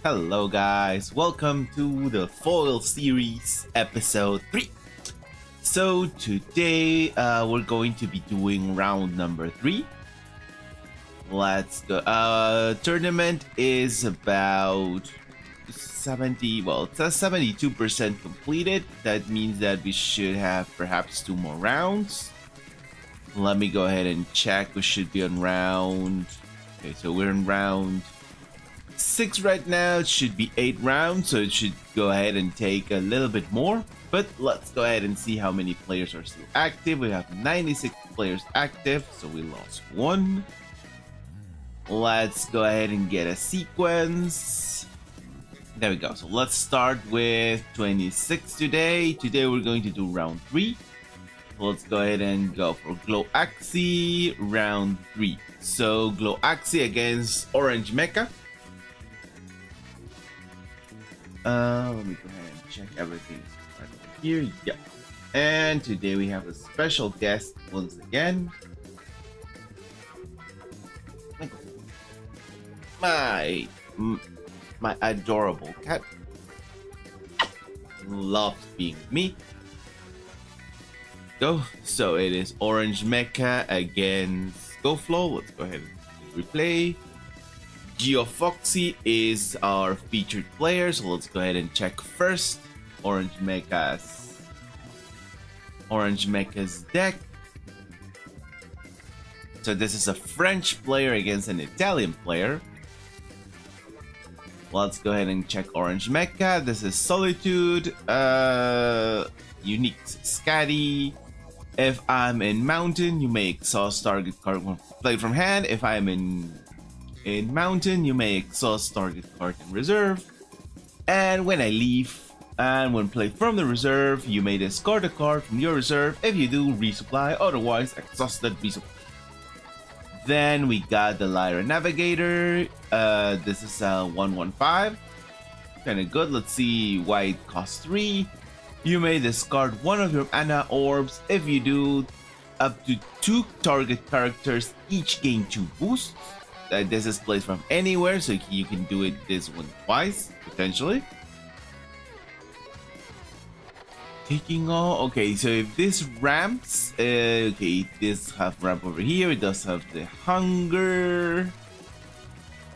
Hello guys, welcome to the Foil Series episode 3. So today we're going to be doing round number 3. Let's go. Tournament is about 70, well, it says 72% completed. That means that we should have perhaps 2 more rounds. Let me go ahead and check. We should be on round, okay, so we're in round 6 right now. It should be 8 rounds, so it should go ahead and take a little bit more. But let's go ahead and see how many players are still active. We have 96 players active, so we lost 1. Let's go ahead and get a sequence. There we go. So let's start with 26 today. Today we're going to do round 3. Let's go ahead and go for Glow Axie round 3. So Glow Axie against Orange Mecha. Let me go ahead and check everything right over here. Yep. And today we have a special guest once again. My adorable cat loves being with me. Go. So it is Orange Mecha against GoFlow. Let's go ahead and replay. GeoFoxy is our featured player, so let's go ahead and check first Orange Mecha's deck. So this is a French player against an Italian player. Let's go ahead and check Orange Mecha. This is Solitude, Unique Scatty. If I'm in Mountain, you may exhaust target card when played from hand. If I'm in Mountain, you may exhaust target card in reserve. And when I leave, and when played from the reserve, you may discard a card from your reserve. If you do, resupply, otherwise exhaust that resupply. Then we got the Lyra Navigator. This is a 1/1/5. Kinda good. Let's see why it costs 3. You may discard one of your mana orbs. If you do, up to 2 target characters each gain 2 boosts. This is placed from anywhere, so you can do it this one twice, potentially. Taking all. Okay, so if this ramps, okay, this have ramp over here. It does have the hunger.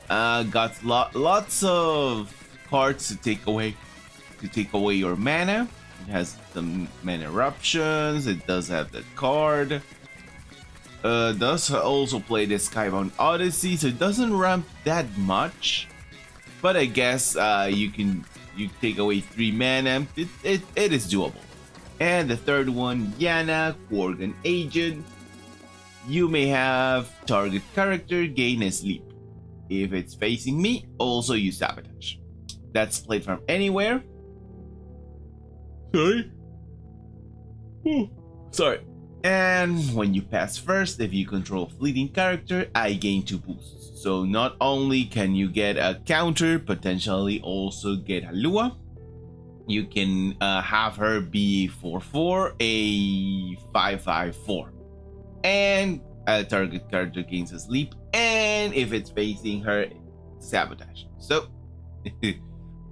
Got lots of cards to take away your mana. It has some mana eruptions. It does have that card. Does also play the Skybound Odyssey, so it doesn't ramp that much. But I guess you take away 3 mana. It is doable. And the third one, Yana, Quargan Agent. You may have target character gain a sleep. If it's facing me, also use Sabotage. That's played from anywhere. Sorry. And when you pass first, if you control a fleeting character, I gain 2 boosts. So not only can you get a counter, potentially also get a Lua. You can have her be 4/4, a 5/5/4. And a target character gains a sleep. And if it's facing her, Sabotage. So,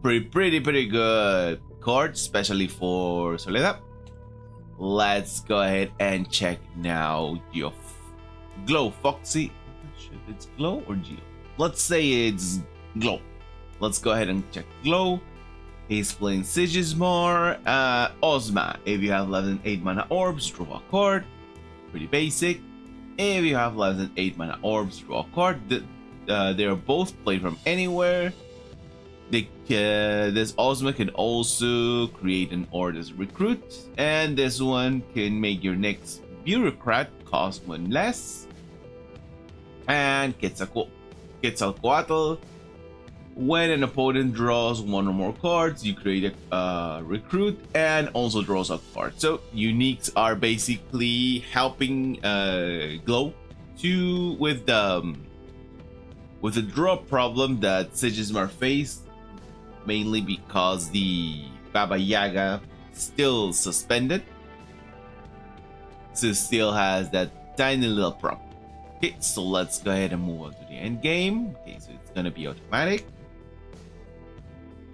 pretty good card, especially for Soledad. Let's go ahead and check now your Glow Foxy. I'm not sure if it's Glow or Geo. Let's say it's Glow. Let's go ahead and check Glow. He's playing Sigismar. Ozma. If you have less than 8 mana orbs, draw a card. Pretty basic. If you have less than 8 mana orbs, draw a card. They are both played from anywhere. This Ozma can also create an Orders Recruit, and this one can make your next Bureaucrat cost 1 less. And Quetzalcoatl. When an opponent draws 1 or more cards, you create a recruit and also draws a card. So uniques are basically helping Glow with the draw problem that Sigismar faced. Mainly because the Baba Yaga still suspended, so still has that tiny little problem. Okay, so let's go ahead and move on to the end game. Okay, so it's gonna be automatic.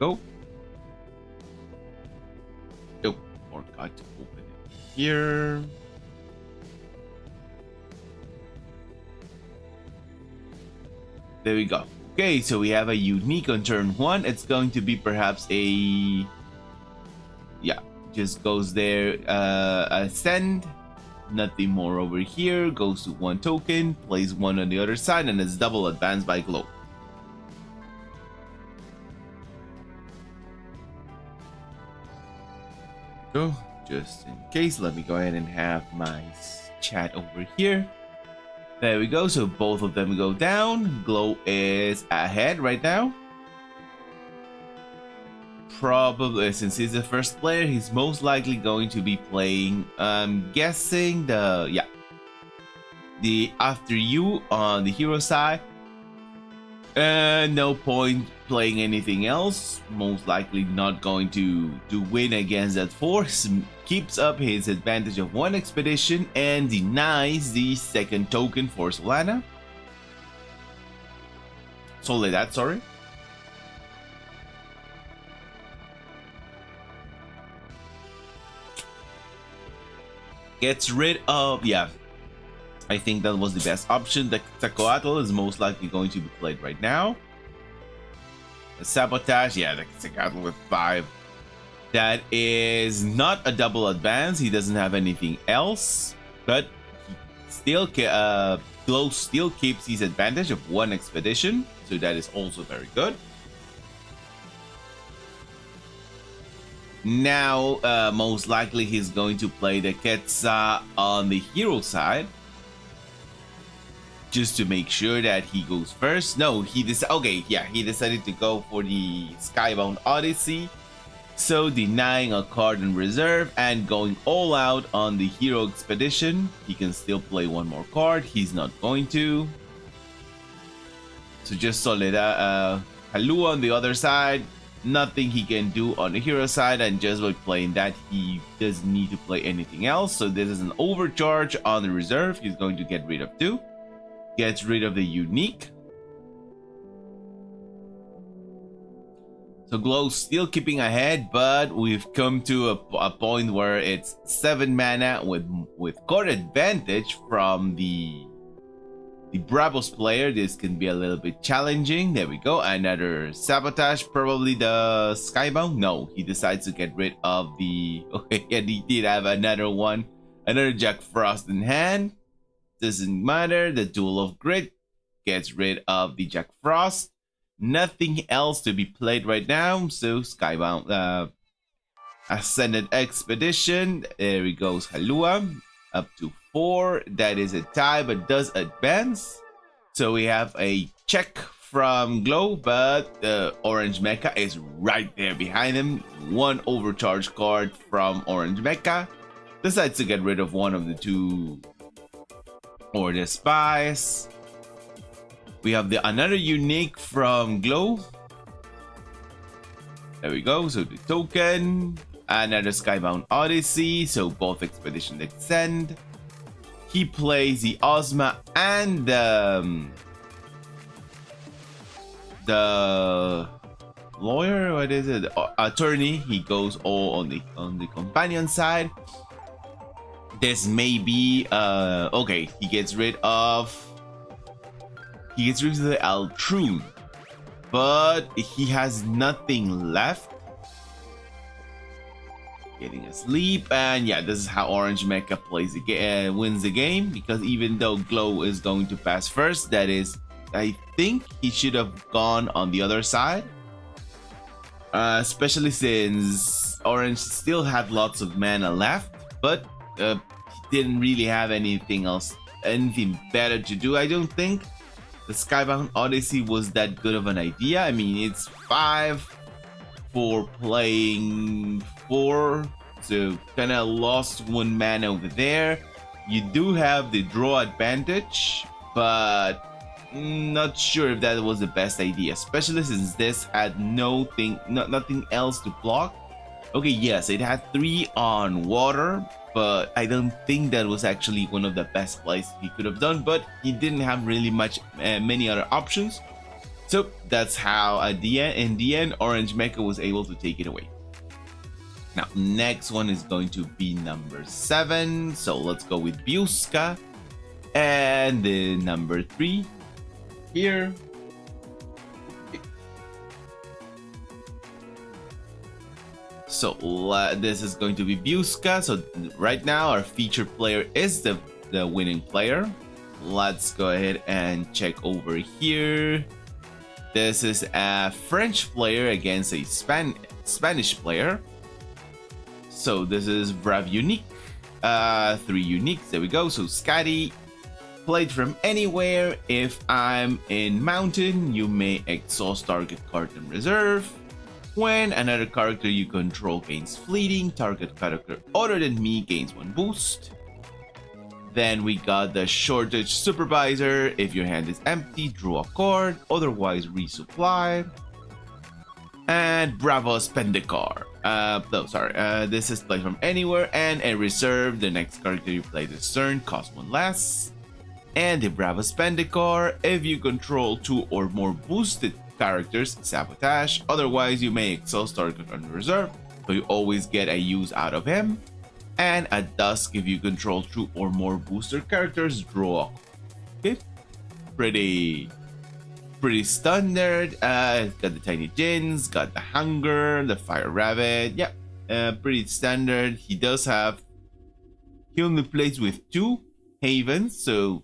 go. Oh, forgot to open it here. There we go. Okay, so we have a unique on turn 1. It's going to be perhaps a... Yeah, just goes there, ascend. Nothing more over here. Goes to 1 token, plays 1 on the other side, and it's double advanced by glow. Go. Just in case, let me go ahead and have my chat over here. There we go. So both of them go down. Glow is ahead right now. Probably, since he's the first player, he's most likely going to be playing, I'm guessing the after you on the hero side. No point playing anything else. Most likely not going to win against that force. Keeps up his advantage of 1 expedition and denies the 2nd token for Soledad, sorry. Gets rid of, yeah, I think that was the best option. The Quetzalcoatl is most likely going to be played right now. The Sabotage, yeah, the Quetzalcoatl with 5. That is not a double advance. He doesn't have anything else, but he still Glow still keeps his advantage of 1 expedition, so that is also very good. Now, most likely he's going to play the Quetzal on the hero side, just to make sure that he goes first. No, he decided to go for the Skybound Odyssey, so denying a card in reserve and going all out on the hero expedition. He can still play 1 more card. He's not going to. So just Soledad, Halua on the other side. Nothing he can do on the hero side, and just by playing that, he doesn't need to play anything else. So this is an overcharge on the reserve. He's going to get rid of 2. Gets rid of the unique. So Glow's still keeping ahead, but we've come to a point where it's 7 mana with card advantage from the Bravos player. This can be a little bit challenging. There we go. Another Sabotage, probably the Skybound. No, he decides to get rid of the... Okay, and he did have another one. Another Jack Frost in hand. Doesn't matter. The Duel of Grit gets rid of the Jack Frost. Nothing else to be played right now. So Skybound, Ascended Expedition. There he goes, Halua. Up to 4. That is a tie, but does advance. So we have a check from Glow, but the Orange Mecha is right there behind him. 1 overcharge card from Orange Mecha. Decides to get rid of 1 of the 2 or the spies. We have another unique from Glow. There we go. So the token. Another Skybound Odyssey. So both expeditions extend. He plays the Ozma and the lawyer. What is it? Attorney. He goes all on the companion side. This may be okay. He gets rid of the Altrune, but he has nothing left. Getting asleep, and yeah, this is how Orange Mecha plays wins the game, because even though Glow is going to pass first, that is, I think he should have gone on the other side, especially since Orange still had lots of mana left, but he didn't really have anything better to do. I don't think the Skybound Odyssey was that good of an idea. I mean, it's 5 for playing 4, so kind of lost 1 mana over there. You do have the draw advantage, but not sure if that was the best idea, especially since this had nothing else to block. Okay, yes, it had 3 on water, but I don't think that was actually one of the best plays he could have done, but he didn't have really many other options. So that's how at the end, in the end, Orange Mecha was able to take it away. Now, next one is going to be number 7. So let's go with Biuska. And the number 3 here. So this is going to be Biuska. So right now our featured player is the winning player. Let's go ahead and check over here. This is a French player against a Spanish player. So this is Brav Unique. 3 uniques. There we go. So Scotty, played from anywhere. If I'm in Mountain, you may exhaust target card in reserve. When another character you control gains fleeting, target character other than me gains 1 boost. Then we got the Shortage Supervisor. If your hand is empty, draw a card, otherwise resupply. And Bravo Spendicard. This is played from anywhere, and a reserve. The next character you play this turn costs 1 less. And the Bravo Spendicard. If you control 2 or more boosted characters, sabotage. Otherwise, you may exhaust target on reserve, so you always get a use out of him. And at Dusk, if you control 2 or more booster characters, draw. Okay, pretty standard. Got the Tiny Jins, got the Hunger, the Fire Rabbit. Yeah, pretty standard. He only plays with 2 Havens, so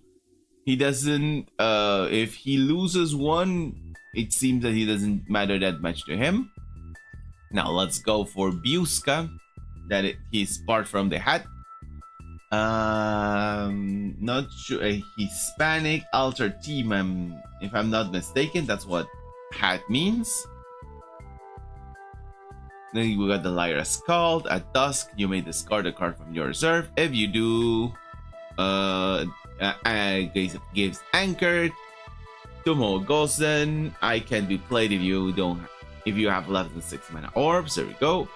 he doesn't. If he loses 1, it seems that he doesn't matter that much to him. Now let's go for Biuska. He's part from the hat. Not sure. A Hispanic altered team. If I'm not mistaken, that's what hat means. Then we got the Lyra Scald. At Dusk, you may discard a card from your reserve. If you do, gives Anchored. Tomo Gozen. I can be played if you have less than 6 mana orbs. There we go.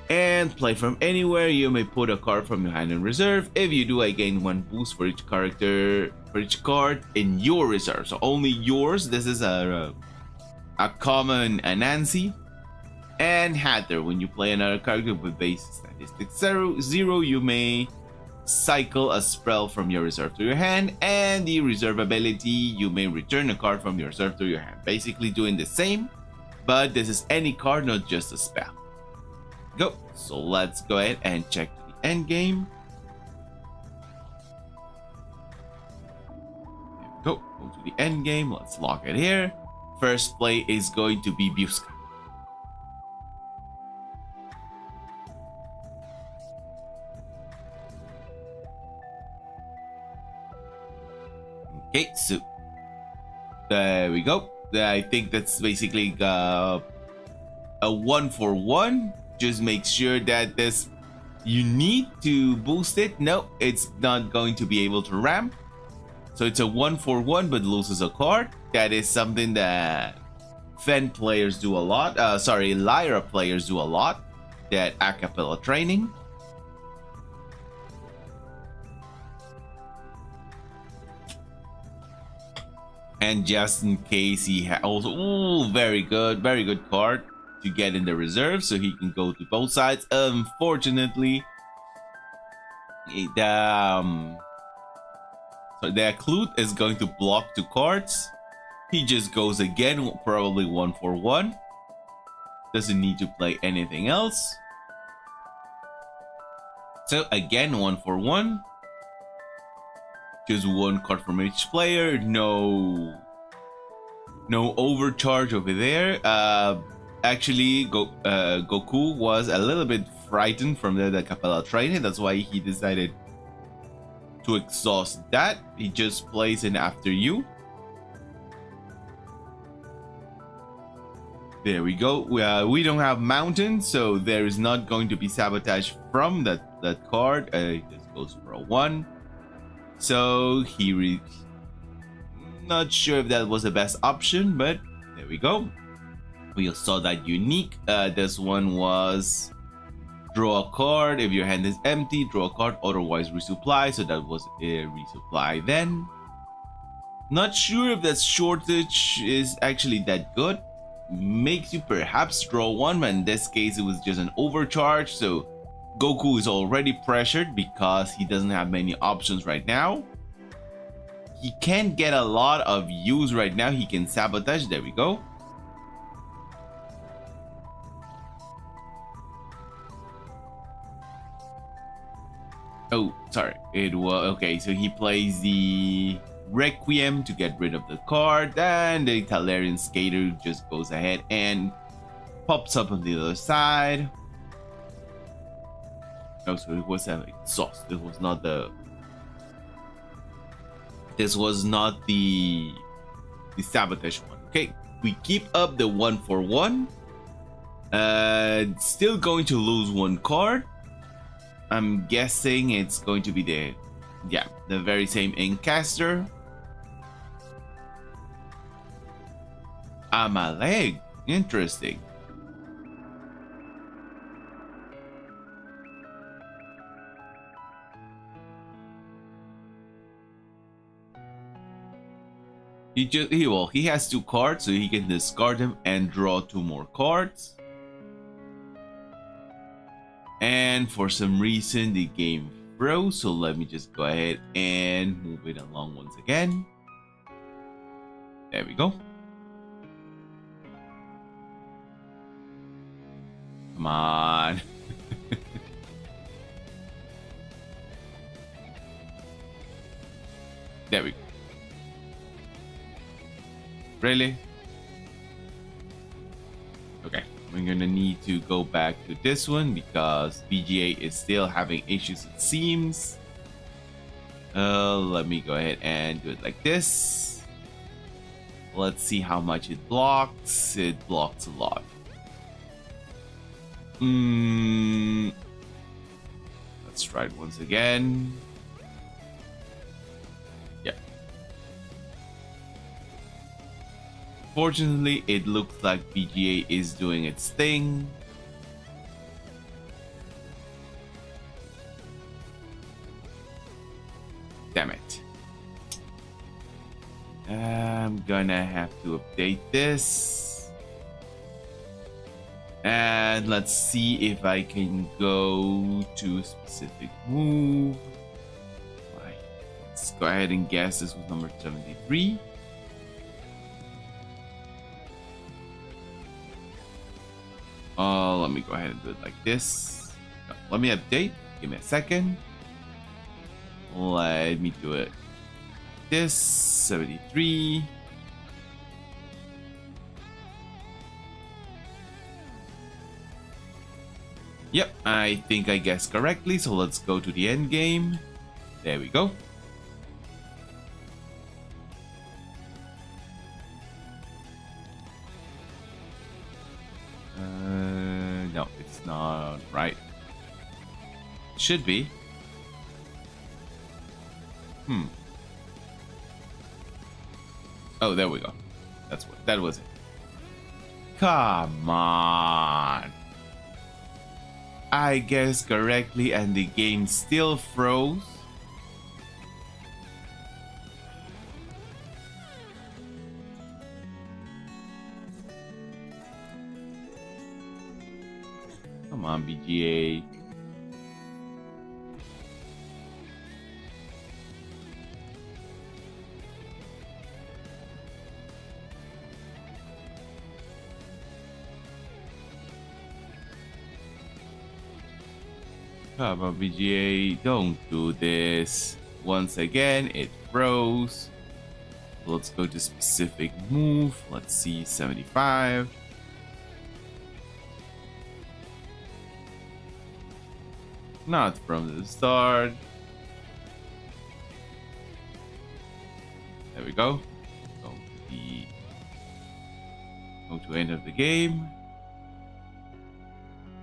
And play from anywhere. You may put a card from your hand in reserve. If you do, I gain 1 boost for each card in your reserve. So only yours. This is a common Anansi. And Hatter. When you play another character with base statistics 0, you may cycle a spell from your reserve to your hand. And the reserve ability, you may return a card from your reserve to your hand. Basically doing the same, but this is any card, not just a spell. Go. So let's go ahead and check the end game. Go to the end game. Let's lock it here. First play is going to be Biuska. Okay, so there we go. I think that's basically a 1-for-1. Just make sure that you need to boost it. No, it's not going to be able to ramp. So it's a 1-for-1 but loses a card. That is something that Fen players do a lot. Lyra players do a lot. That acapella training. And just in case he also, very good card to get in the reserve, so he can go to both sides. Unfortunately, the Clute is going to block 2 cards. He just goes again, probably 1-for-1. Doesn't need to play anything else. So again, 1-for-1. Just 1 card from each player. No overcharge over there. Actually, Goku was a little bit frightened from the Capella training. That's why he decided to exhaust that. He just plays in after you. There we go. We don't have Mountain, so there is not going to be sabotage from that card. It just goes for a 1. So not sure if that was the best option, but there we go. We saw that unique. This one was draw a card. If your hand is empty, draw a card, otherwise resupply. So that was a resupply then. Not sure if that shortage is actually that good. Makes you perhaps draw one, but in this case it was just an overcharge, so Goku is already pressured because he doesn't have many options right now. He can't get a lot of use right now. He can sabotage. There we go. Oh, sorry. It was okay. So he plays the Requiem to get rid of the card, and the Talarian Skater just goes ahead and pops up on the other side. Oh, so it was an exhaust. This was not the. This was not the sabotage one. Okay, we keep up the 1-for-1. Still going to lose one card. I'm guessing it's going to be the very same Incaster. Amaleg. Interesting. He has 2 cards, so he can discard them and draw 2 more cards. And for some reason the game froze, so let me just go ahead and move it along once again. There we go. Come on. There we go. Really? Okay, we're gonna need to go back to this one because BGA is still having issues, it seems. Let me go ahead and do it like this. Let's see how much it blocks. It blocks a lot. Let's try it once again. Yeah. Fortunately, it looks like BGA is doing its thing. Damn it. I'm gonna have to update this. And let's see if I can go to a specific move. Right. Let's go ahead and guess this was number 73. Let me go ahead and do it like this. No, let me update. Give me a second. Let me do it. This 73. Yep, I think I guessed correctly. So let's go to the end game. There we go. No, it's not right. Should be. Oh, there we go. That was it. Come on. I guessed correctly and the game still froze. Come on, BGA. Come on, BGA, don't do this. Once again, it froze. Let's go to specific move. Let's see, 75. Not from the start. There we go. Go to end of the game.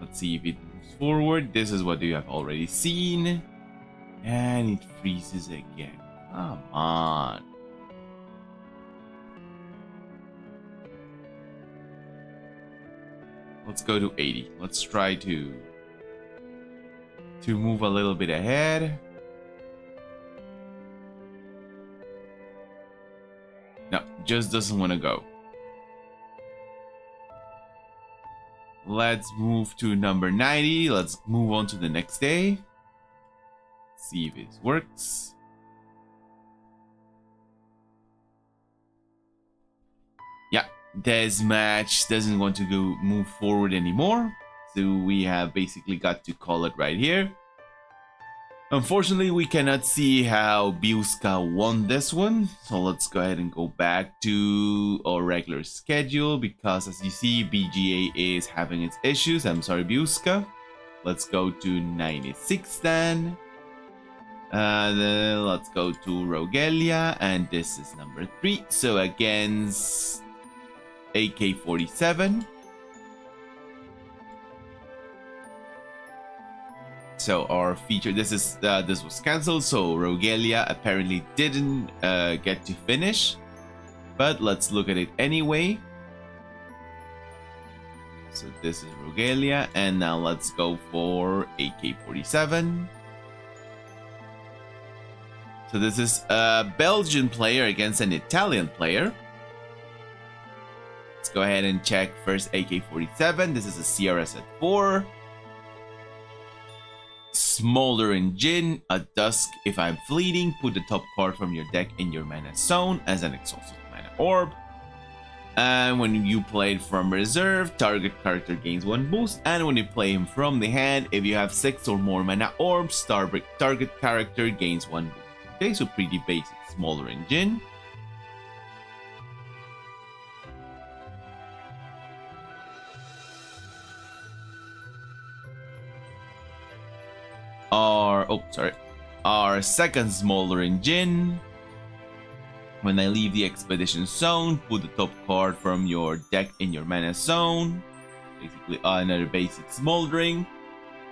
Let's see if it moves forward. This is what you have already seen. And it freezes again. Come on. Let's go to 80. Let's try to move a little bit ahead. No, just doesn't want to go. Let's move to number 90. Let's move on to the next day. See if it works. Yeah, this match doesn't want to go move forward anymore. So we have basically got to call it right here. Unfortunately, we cannot see how Biuska won this one. So let's go ahead and go back to our regular schedule because as you see, BGA is having its issues. I'm sorry, Biuska. Let's go to 96 then. Then let's go to Rogelia, and this is number 3. So against AK-47. So our feature, this was cancelled, so Rogelia apparently didn't get to finish, but let's look at it anyway. So this is Rogelia, and now let's go for AK-47. So this is a Belgian player against an Italian player. Let's go ahead and check first AK-47. This is a CRS at 4. Smoldering Gin, a Dusk. If I'm fleeting, put the top card from your deck in your mana zone as an exhausted mana orb. And when you play it from reserve, target character gains 1 boost. And when you play him from the hand, if you have 6 or more mana orbs, target character gains 1 boost. Okay, so pretty basic Smoldering Gin. Our second Smoldering Gin. When I leave the expedition zone, put the top card from your deck in your mana zone. Basically another basic Smoldering.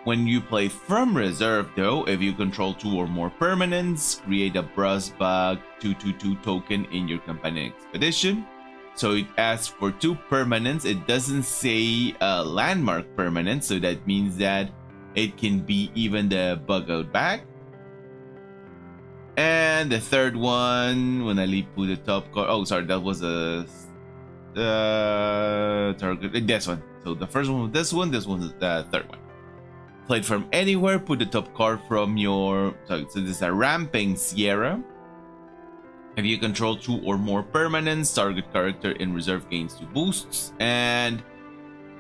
When you play from reserve though, if you control 2 or more permanents, create a Brusbug 2/2/2 token in your companion expedition. So it asks for 2 permanents. It doesn't say a landmark permanent, so that means that it can be even the bug out back. And the third one, when I put the top card. Oh, sorry, that was a target. This one. So the first one was this one. This one is the third one. Played from anywhere. Put the top card from your. So this is a Ramping Sierra. If you control 2 or more permanents, target character in reserve gains 2 boosts. And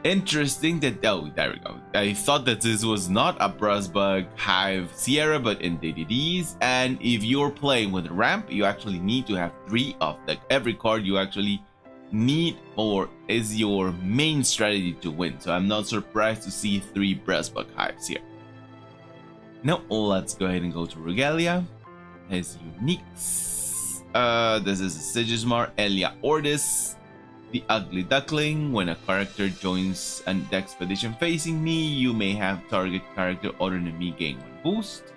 interesting that, oh, there we go. I thought that this was not a Brusbug Hive Sierra, but indeed it is. And if you're playing with ramp, you actually need to have 3 of the every card you actually need or is your main strategy to win. So I'm not surprised to see 3 Brusbug Hives here. Now let's go ahead and go to Regalia. His uniques. This is Sigismar, Elia Ordis. The Ugly Duckling. When a character joins an expedition facing me, you may have target character other than me gain 1 boost.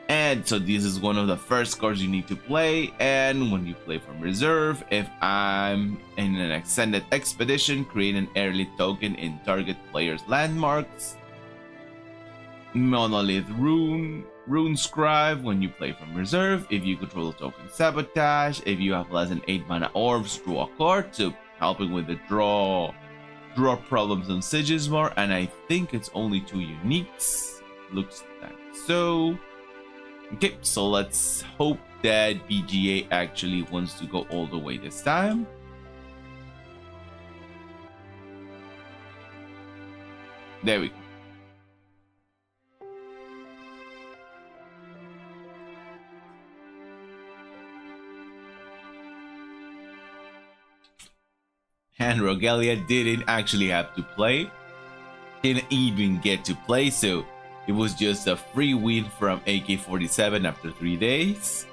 And so this is one of the first cards you need to play. And when you play from reserve, if I'm in an extended expedition, create an early token in target player's landmarks. Monolith Rune Scribe. When you play from reserve, if you control a token Sabotage, if you have less than 8 mana orbs, draw a card. So helping with the draw problems on Sigismar, and I think it's only 2 uniques. Looks like so. Okay, so let's hope that BGA actually wants to go all the way this time. There we go. And Rogelia didn't actually have to play. Didn't even get to play, so it was just a free win from AK-47 after 3 days.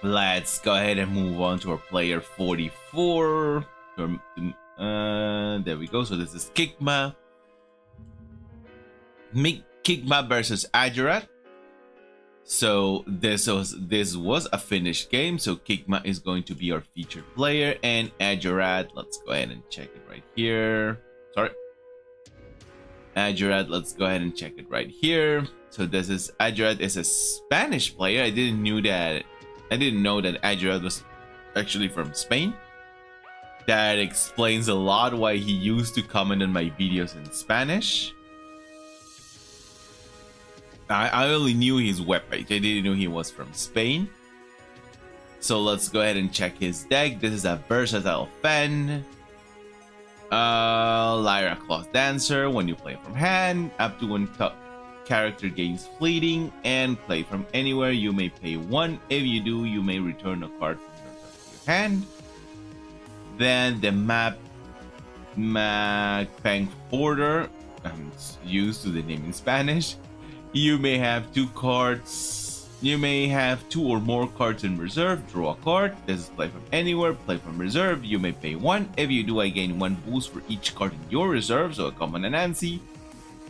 Let's go ahead and move on to our player 44. There we go. So this is Kigma. Kigma versus Ajurat. So this was a finished game. So Kigma is going to be our featured player, and Ajurat, let's go ahead and check it right here. Sorry. Ajurat, let's go ahead and check it right here. So this is Ajurat is a Spanish player. I didn't know that Ajurat was actually from Spain. That explains a lot why he used to comment on my videos in Spanish. I only knew his webpage. I didn't know he was from Spain. So let's go ahead and check his deck. This is a versatile Fen. Lyra Claws Dancer. When you play from hand, up to one character gains fleeting, and play from anywhere. You may pay 1. If you do, you may return a card from your hand. Then the Magpang Porter. I'm used to the name in Spanish. You may have 2 cards. You may have 2 or more cards in reserve. Draw a card. This is play from anywhere. Play from reserve. You may pay 1. If you do, I gain 1 boost for each card in your reserve. So a common and Nancy.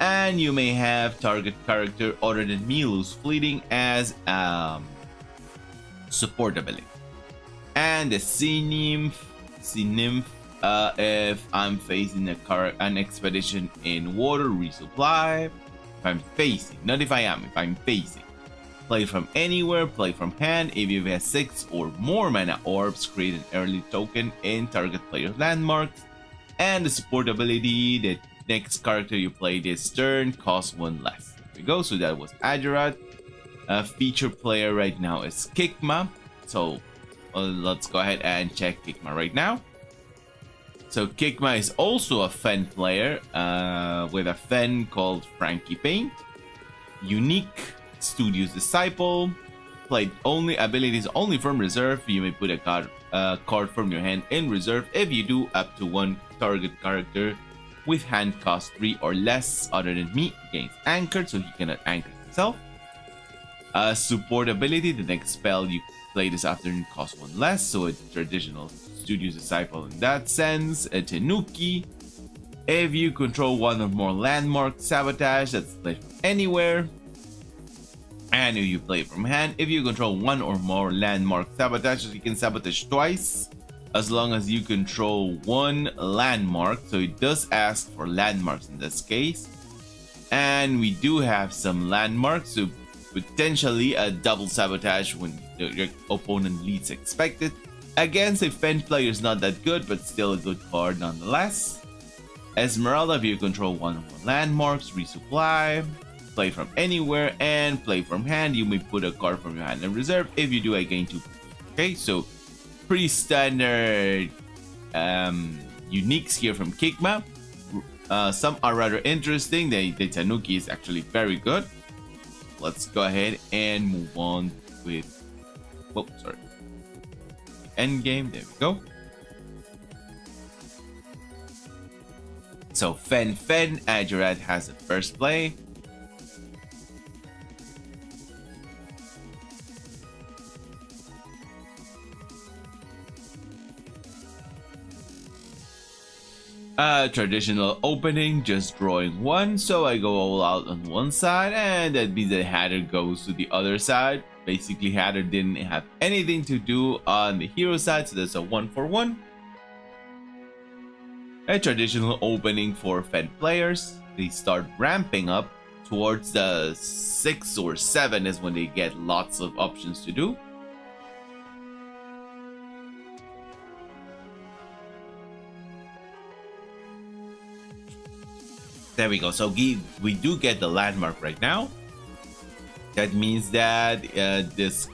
And you may have target character other than me lose fleeting as support ability. And the Sea Nymph. If I'm facing an expedition in water, resupply. If I'm facing, not if I am, if I'm facing. Play from anywhere, play from hand. If you have 6 or more mana orbs, create an early token in target player's landmarks. And the support ability, the next character you play this turn costs 1 less. There we go, so that was Ajurat. Feature player right now is Kikma. So let's go ahead and check Kikma right now. So Kikma is also a Fen player with a Fen called Frankie Paint. Unique, Studio's Disciple. Played only abilities only from reserve. You may put a card from your hand in reserve. If you do, up to 1 target character with hand cost 3 or less other than me gains anchored, so he cannot anchor himself. Support ability, the next spell you play this afternoon costs 1 less, so a traditional Studio's Disciple in that sense. A Tenuki. If you control 1 or more landmark sabotage, that's played from anywhere. And if you play from hand, if you control 1 or more landmark sabotage, you can sabotage twice as long as you control 1 landmark. So it does ask for landmarks in this case. And we do have some landmarks, so potentially a double sabotage when your opponent least expected. Against a Fen player is not that good, but still a good card nonetheless. Esmeralda, if you control 1 or more landmarks, resupply. Play from anywhere and play from hand. You may put a card from your hand in reserve. If you do, I gain 2. Okay, so pretty standard uniques here from Kikma. Some are rather interesting. The Tanuki is actually very good. Let's go ahead and move on with end game. There we go. So Fen Ajurat has the first play. Traditional opening, just drawing 1, so I go all out on one side, and that means that Hatter goes to the other side. Basically, Hatter didn't have anything to do on the hero side, so that's a 1-for-1. A traditional opening for Fen players. They start ramping up towards the 6 or 7 is when they get lots of options to do. There we go. So we do get the landmark right now. That means that this...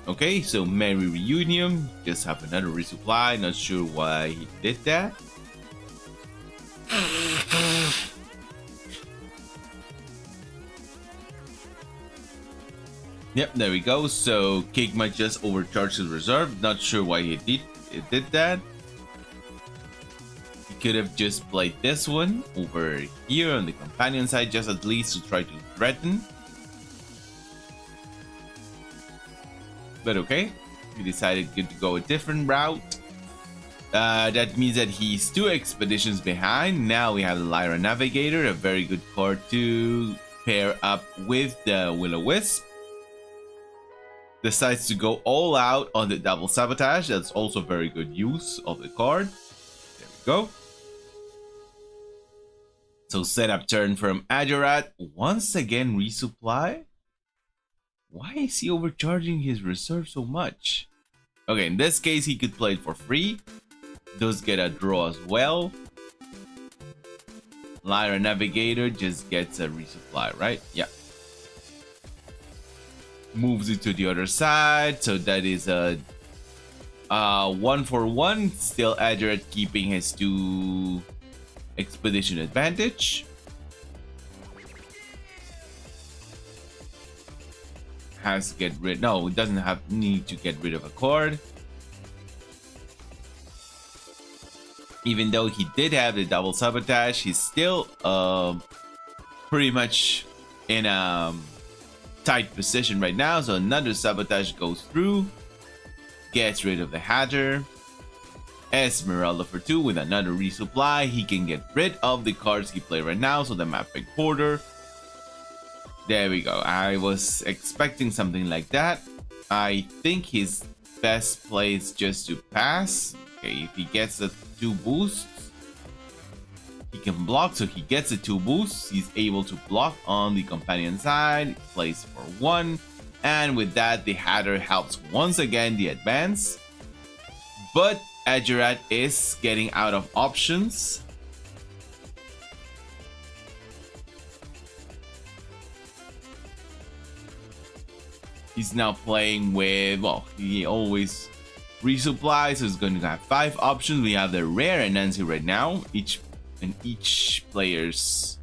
Okay, so Merry Reunion. Just have another resupply. Not sure why he did that. Yep, there we go. So Kikma just overcharged his reserve. Not sure why he did that. Could have just played this one over here on the companion side, just at least to try to threaten. But okay, he decided to go a different route. That means that he's 2 expeditions behind. Now we have the Lyra Navigator, a very good card to pair up with the Will-O-Wisp. Decides to go all out on the double sabotage. That's also very good use of the card. There we go. So setup turn from Ajurat. Once again resupply. Why is he overcharging his reserve so much? Okay, in this case, he could play it for free. Does get a draw as well. Lyra Navigator just gets a resupply, right? Yeah. Moves it to the other side, so that is a 1-for-1. Still Adjurat keeping his 2 expedition advantage. Has to get rid. No, it doesn't have need to get rid of a card. Even though he did have the double sabotage, he's still pretty much in a tight position right now. So another sabotage goes through, gets rid of the Hatter. Esmeralda for 2 with another resupply. He can get rid of the cards he played right now. So the Mapping Porter. There we go. I was expecting something like that. I think his best play is just to pass. Okay, if he gets the 2 boosts, he can block. So he gets the 2 boosts. He's able to block on the companion side. Plays for 1. And with that, the Hatter helps once again the advance. But Adjurat is getting out of options. He's now playing with, well, he always resupplies, so he's going to have 5 options. We have the rare Anansi right now, each player's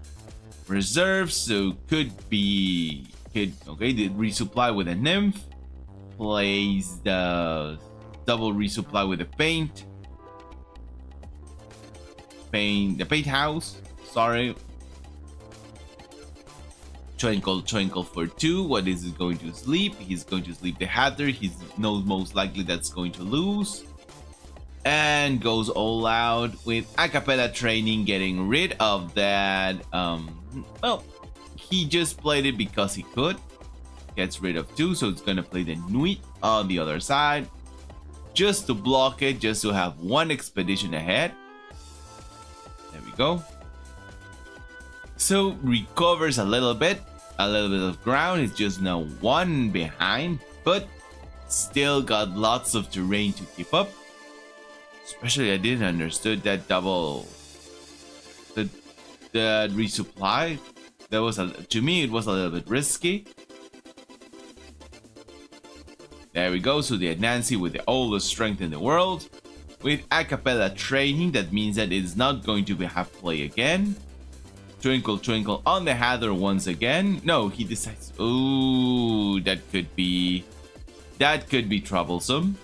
reserve, so could be, okay, the resupply with a Nymph, plays the double resupply with a the paint house, sorry. Twinkle for 2. What is he going to sleep? He's going to sleep the Hatter. He knows most likely that's going to lose. And goes all out with Acapella Training, getting rid of that. Well, he just played it because he could. Gets rid of 2, so it's going to play the Nuit on the other side. Just to block it, just to have 1 expedition ahead. There we go. So recovers a little bit of ground. It's just now 1 behind, but still got lots of terrain to keep up. Especially I didn't understood that double the resupply. That was to me it was a little bit risky. There we go. So the Nancy with all the strength in the world with Acapella Training. That means that it's not going to be half play again. Twinkle on the Hatter once again. No, he decides. Ooh, that could be troublesome.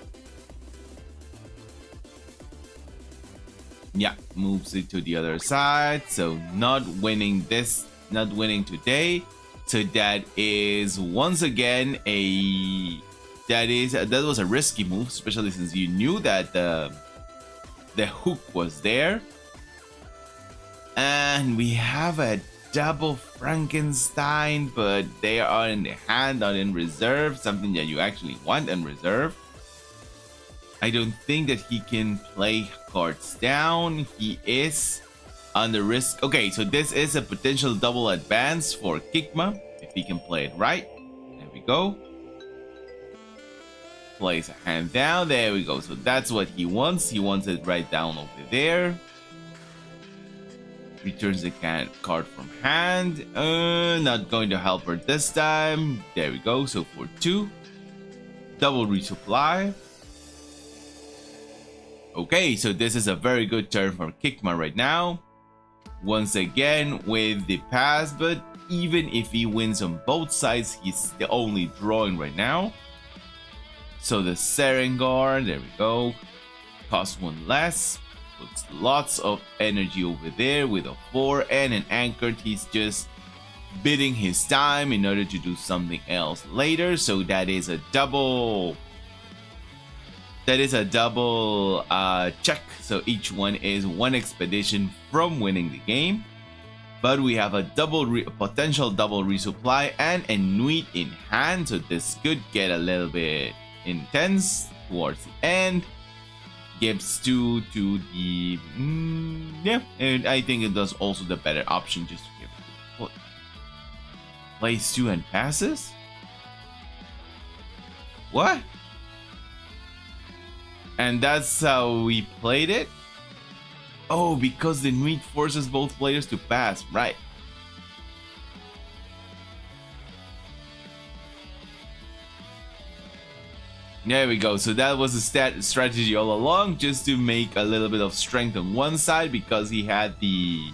Yeah, moves it to the other side. So not winning today. So that is once again that was a risky move, especially since you knew that the hook was there. And we have a double Frankenstein, but they are in the hand, not in reserve. Something that you actually want in reserve. I don't think that he can play cards down. He is on the risk. Okay, so this is a potential double advance for Kigma, if he can play it right. There we go. Plays a hand down. There we go. So that's what he wants. He wants it right down over there. Returns the card from hand. Not going to help her this time. There we go. So for 2. Double resupply. Okay, so this is a very good turn for Kigma right now. Once again with the pass, but even if he wins on both sides, he's the only drawing right now. So the Serengar, there we go. Costs 1 less. Puts lots of energy over there with a 4 and an Anchored. He's just bidding his time in order to do something else later. So that is a double. Check. So each one is 1 expedition from winning the game. But we have a potential double resupply and a Nuit in hand. So this could get a little bit intense towards the end. Gives 2 to the yeah, and I think it does also the better option just to give it to plays 2 and passes. What? And that's how we played it? Oh, because the Nuit forces both players to pass, right. There we go. So that was the strategy all along, just to make a little bit of strength on one side, because he had the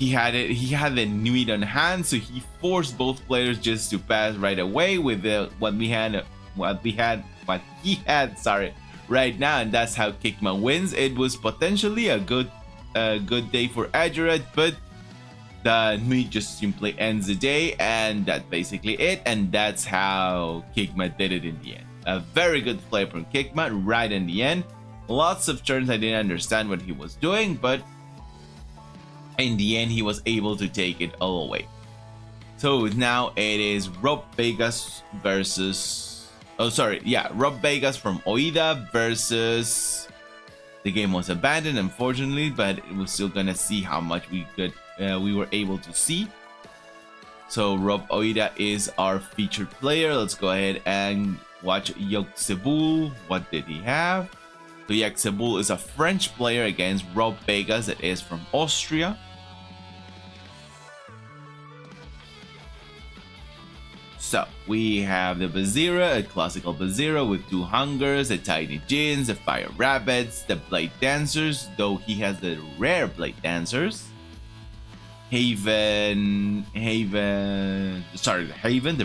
Nuit on hand, so he forced both players just to pass right away with what he had right now, and that's how Kigma wins. It was potentially a good day for Ajuret, but the Nuit just simply ends the day, and that's basically it. And that's how Kigma did it in the end. A very good play from Kigma right in the end. Lots of turns I didn't understand what he was doing, but in the end he was able to take it all away. So now it is Rob Vegas versus... Rob Vegas from Oida versus... The game was abandoned, unfortunately, but we're still gonna see how much we were able to see. So Rob Oida is our featured player. Let's go ahead and watch Yoxebul. What did he have? So Yoxebul is a French player against Rob Vegas, that is from Austria. So we have the Bazira, a classical Bazira with 2 hungers, the tiny Djinns, the fire rabbits, the blade dancers, though he has the rare blade dancers. Haven, the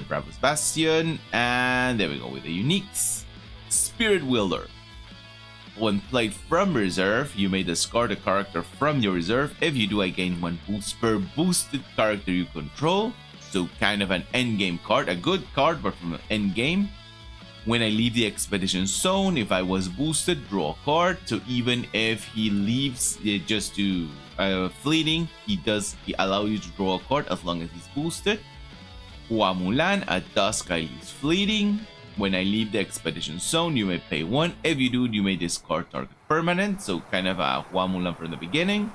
Bravos Bastion, and there we go with the uniques. Spirit Wielder. When played from reserve, you may discard a character from your reserve. If you do, I gain 1 boost per boosted character you control. So kind of an endgame card, a good card, but from an endgame. When I leave the expedition zone, if I was boosted, draw a card. So even if he leaves just to fleeting, he allow you to draw a card as long as he's boosted. Hua Mulan, at dusk I use fleeting. When I leave the expedition zone, you may pay 1. If you do, you may discard target permanent. So kind of a Hua Mulan from the beginning.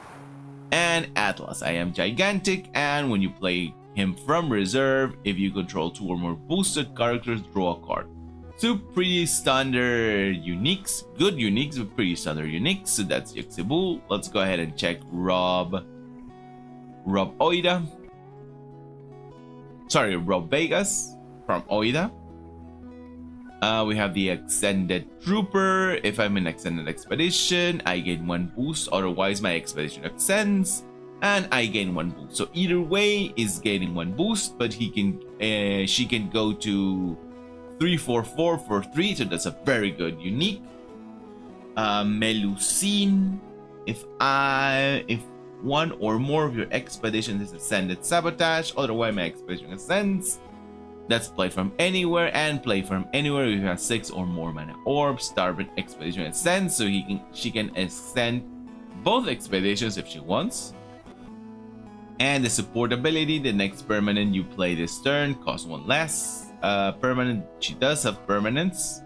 And Atlas, I am gigantic, and when you play him from reserve, if you control 2 or more boosted characters, draw a card. So pretty standard uniques, good uniques, but pretty standard uniques. So that's Yoxebul. Let's go ahead and check Rob Oida. Sorry, Rob Vegas from Oida. We have the Extended Trooper. If I'm in Extended Expedition, I gain 1 boost, otherwise my expedition extends, and I gain 1 boost. So either way is gaining 1 boost, but she can go to 344 for 3, so that's a very good unique. Melusine. If 1 or more of your expeditions is ascended sabotage, otherwise my expedition ascends. That's play from anywhere, and play from anywhere if you have 6 or more mana orbs. Starboard expedition ascends, so she can ascend both expeditions if she wants. And the support ability, the next permanent you play this turn costs 1 less. Permanent, she does have permanents.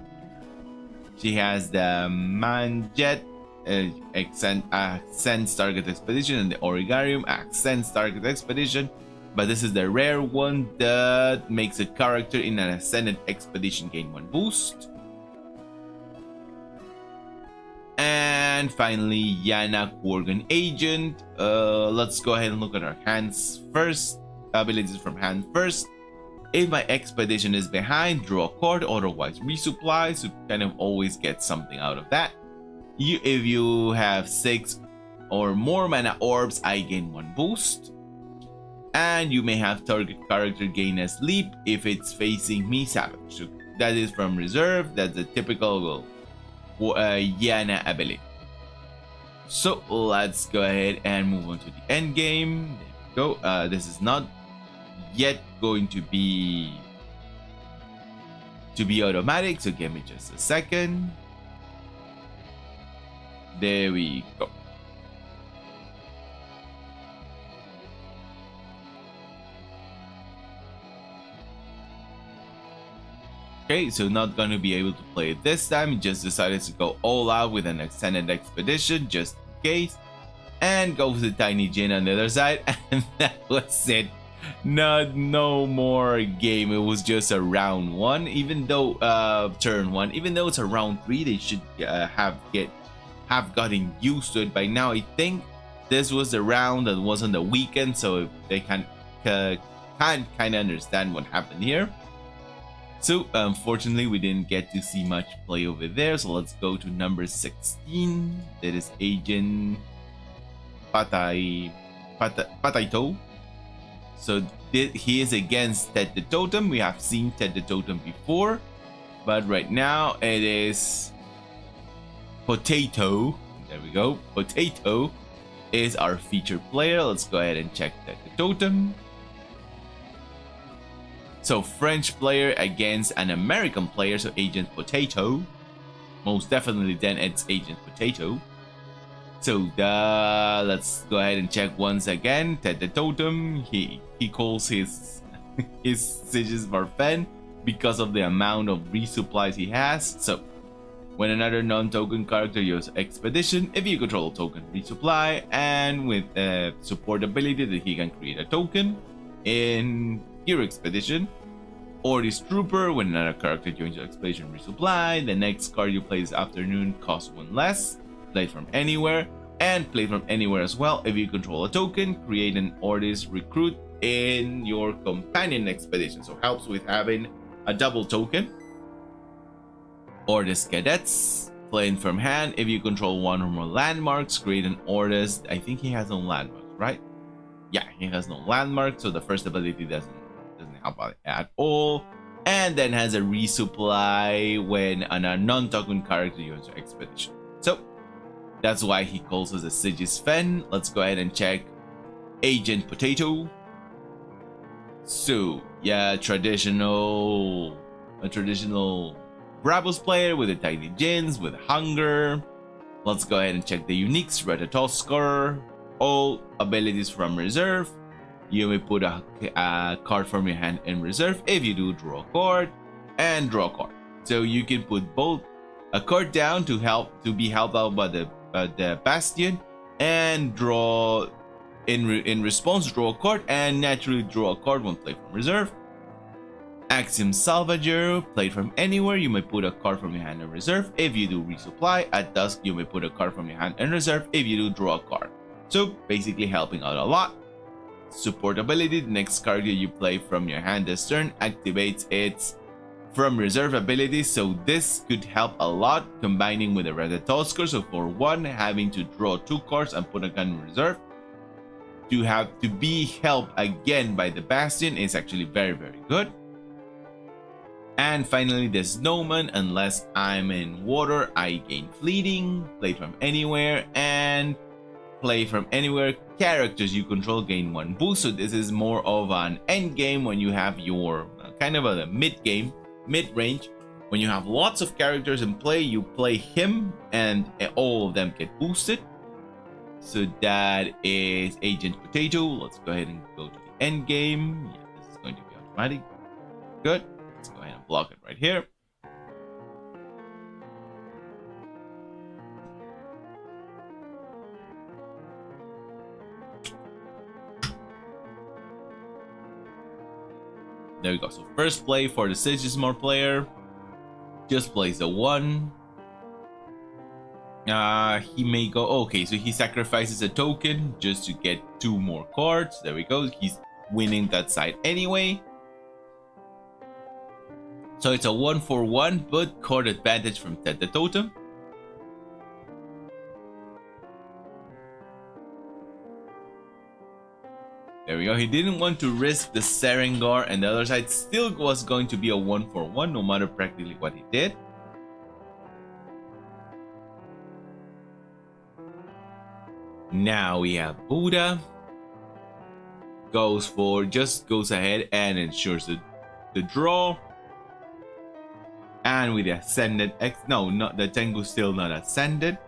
She has the Manjet, ascends target expedition, and the Origarium ascends target expedition. But this is the rare one that makes a character in an ascended expedition gain 1 boost. And finally, Yana Quargan Agent. Let's go ahead and look at our hands first. Abilities from hand first. If my expedition is behind, draw a card, otherwise resupply, so kind of always get something out of that. If you have 6 or more mana orbs, I gain 1 boost. And you may have target character gain a sleep if it's facing me savage. So that is from reserve. That's a typical Yana ability. So let's go ahead and move on to the end game. There we go. This is not yet going to be automatic, so give me just a second. There we go. Okay, so not gonna be able to play it this time. Just decided to go all out with an extended expedition just in case, and go with the tiny Djinn on the other side, and that was it. No more game. It was just a round one. Even though turn one. Even though it's a round three, they should have gotten used to it by now. I think this was the round that was on the weekend, so they can kind of understand what happened here. So unfortunately, we didn't get to see much play over there. So let's go to number 16. That is Agent Pataito. So he is against Ted the Totem. We have seen Ted the Totem before, but right now it is Potato. There we go. Potato is our featured player. Let's go ahead and check Ted the Totem. So French player against an American player, so Agent Potato. Most definitely then it's Agent Potato. So let's go ahead and check once again. Ted the Totem, he calls his Sigis Marfen because of the amount of resupplies he has. So when another non-token character uses Expedition, if you control a token, resupply, and with support ability that he can create a token in your Expedition. Or this Trooper, when another character joins your Expedition, resupply. The next card you play this afternoon costs 1 less. Play from anywhere, and play from anywhere as well. If you control a token, create an Ordis recruit in your companion expedition. So helps with having a double token. Ordis cadets, playing from hand. If you control 1 or more landmarks, create an Ordis. I think he has no landmarks, right? Yeah, he has no landmarks, so the first ability doesn't help out at all. And then has a resupply when a non-token character joins your expedition. So that's why he calls us a Sigis Fen. Let's go ahead and check Agent Potato. So yeah, a traditional Bravos player with a tiny gins, with hunger. Let's go ahead and check the uniques. Ratatoskar, all abilities from reserve. You may put a card from your hand in reserve. If you do, draw a card and draw a card. So you can put both a card down to be helped out by the Bastion, and draw in response, draw a card and naturally draw a card when played from reserve. Axiom Salvager, played from anywhere, you may put a card from your hand in reserve. If you do resupply, at dusk you may put a card from your hand in reserve. If you do, draw a card. So basically helping out a lot. Support ability, the next card you play from your hand this turn activates its from reserve ability, so this could help a lot combining with the Ratatoskar. So for one, having to draw 2 cards and put a gun in reserve to have to be helped again by the Bastion is actually very good. And finally, the Snowman, unless I'm in water, I gain fleeting, play from anywhere, and play from anywhere characters you control gain 1 boost. So this is more of an end game when you have your kind of a mid-range. When you have lots of characters in play, you play him and all of them get boosted. So that is Agent Potato. Let's go ahead and go to the end game. Yeah, this is going to be automatic. Good. Let's go ahead and block it right here. There we go. So first play for the Sigismund player. Just plays the 1. He may go... Okay, so he sacrifices a token just to get 2 more cards. There we go. He's winning that side anyway. So it's a 1-for-1, but card advantage from Ted the Totem. There we go. He didn't want to risk the Serengar, and the other side still was going to be a 1-for-1 no matter practically what he did. Now we have Buddha. Goes ahead and ensures the draw. And with the Ascended not the Tengu, still not Ascended.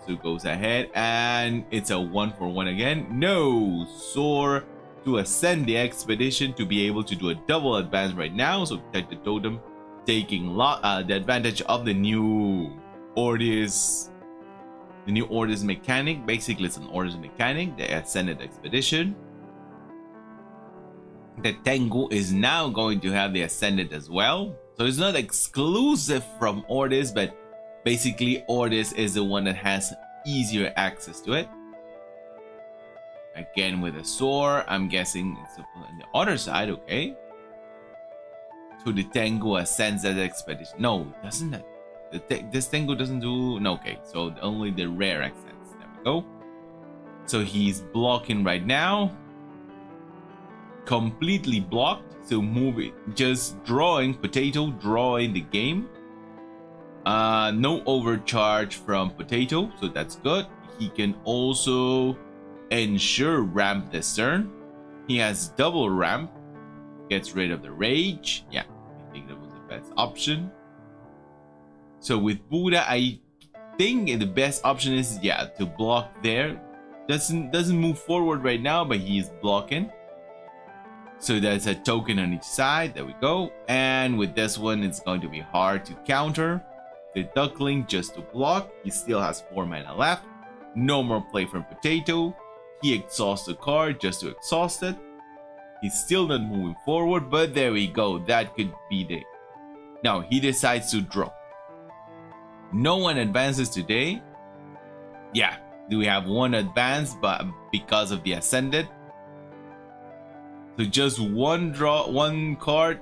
So goes ahead and it's a 1-for-1 again. No, soar to ascend the expedition to be able to do a double advance right now. So Ted the Totem taking the advantage of the new Ordis. The new Ordis mechanic. Basically it's an Ordis mechanic, the Ascended Expedition. The Tengu is now going to have the Ascendant as well. So it's not exclusive from Ordis, but basically Ordis is the one that has easier access to it. Again with a sword, I'm guessing it's on the other side, okay. So the Tengu ascends at expedition. No, doesn't it? This Tengu doesn't do... No, okay. So only the rare ascends. There we go. So he's blocking right now. Completely blocked. So move it. Just drawing. Potato drawing the game. No overcharge from Potato. So that's good. He can also ensure ramp this turn. He has double ramp. Gets rid of the rage. Yeah, I think that was the best option. So with Buddha, I think the best option is, yeah, to block there. Doesn't move forward right now, but he is blocking. So there's a token on each side. There we go. And with this one, it's going to be hard to counter. The Duckling just to block. He still has 4 mana left. No more play from Potato. He exhausts the card just to exhaust it. He's still not moving forward, but there we go. That could be the... Now, he decides to draw. No one advances today. Yeah, we have one advance, but because of the Ascended. So just one draw, one card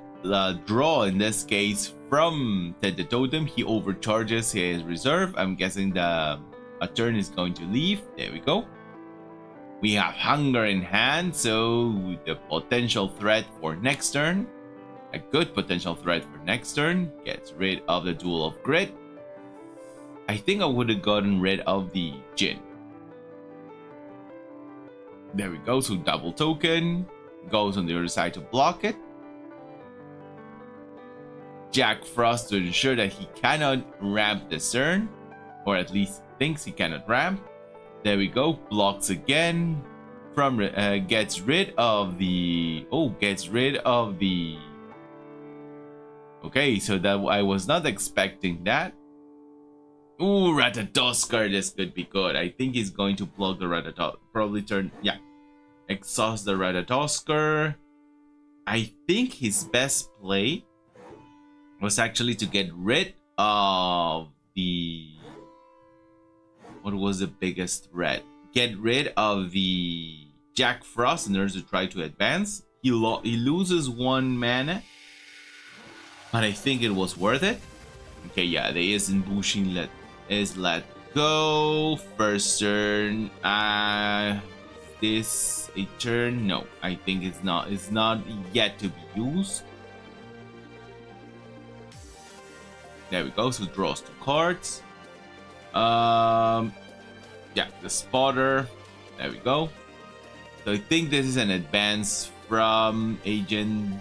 draw in this case from the Totem. He overcharges his reserve. I'm guessing a turn is going to leave. There we go. We have Hunger in hand, so the potential threat for next turn, a good potential threat for next turn, gets rid of the Duel of Grit. I think I would have gotten rid of the Jin. There we go, so double token, goes on the other side to block it. Jack Frost to ensure that he cannot ramp this turn, or at least thinks he cannot ramp. There we go, blocks again. From gets rid of the... Oh, gets rid of the... Okay, so that I was not expecting that. Ooh, Ratatoskr, this could be good. I think he's going to block the Ratatoskr. Probably turn... Yeah. Exhaust the Ratatoskr. I think his best play was actually to get rid of the... What was the biggest threat? Get rid of the Jack Frost in order to try to advance. He loses 1 mana, but I think it was worth it. Okay, yeah, there is in Bushin let go. First turn. This a turn? No, I think it's not. It's not yet to be used. There we go. So draws 2 cards. Yeah, the Spotter. There we go. So I think this is an advance from Agent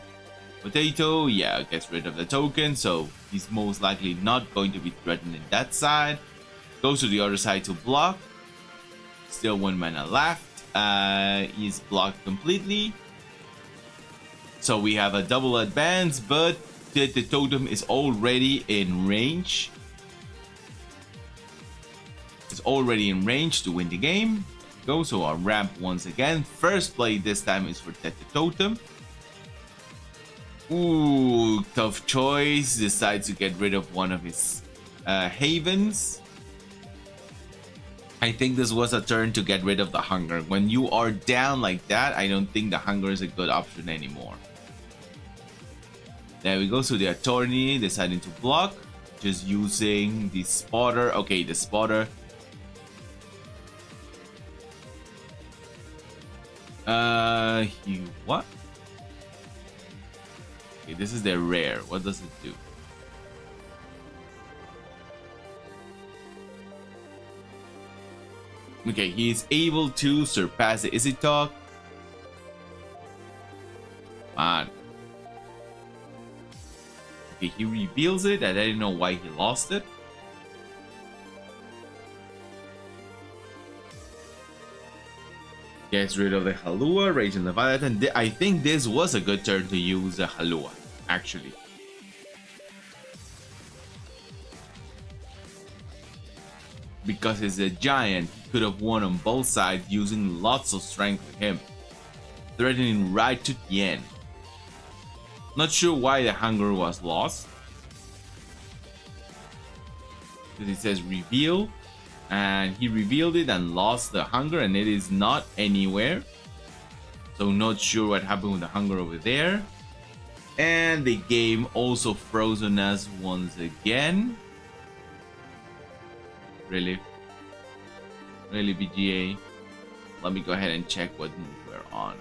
Potato. Yeah, gets rid of the token, so he's most likely not going to be threatening that side. Goes to the other side to block. Still 1 mana left. He's blocked completely. So we have a double advance, but the totem is already in range. It's already in range to win the game. Go, so our ramp once again. First play this time is for Tete Totem. Ooh, tough choice. Decides to get rid of one of his havens. I think this was a turn to get rid of the Hunger. When you are down like that, I don't think the Hunger is a good option anymore. There we go. So the Attorney deciding to block. Just using the Spotter. Okay, the Spotter. What? Okay, this is their rare. What does it do? Okay, he is able to surpass the Easy Talk. Man. Okay, he reveals it, and I didn't know why he lost it. Gets rid of the Halua, Raging Leviathan. I think this was a good turn to use the Halua, actually. Because it's a giant, he could have won on both sides using lots of strength with him. Threatening right to the end. Not sure why the hunger was lost. Because it says reveal, and he revealed it and lost the hunger, and it is not anywhere. So not sure what happened with the hunger over there. And the game also frozen us once again. Really? Really, BGA? Let me go ahead and check what move we're on.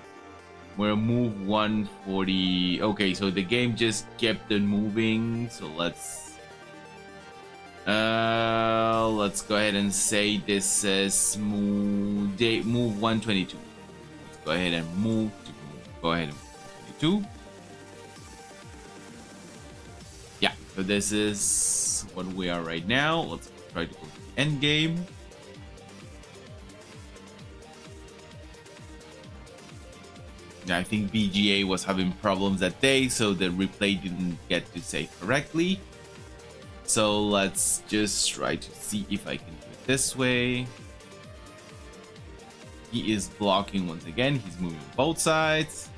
We're move 140. Okay, so the game just kept on moving. So let's go ahead and say this is move 122. Let's go ahead and move to go ahead and move 22. Yeah, so this is what we are right now. Let's try to go to the end game. I think VGA was having problems that day, so the replay didn't get to save correctly. So let's just try to see if I can do it this way. He is blocking once again. He's moving both sides.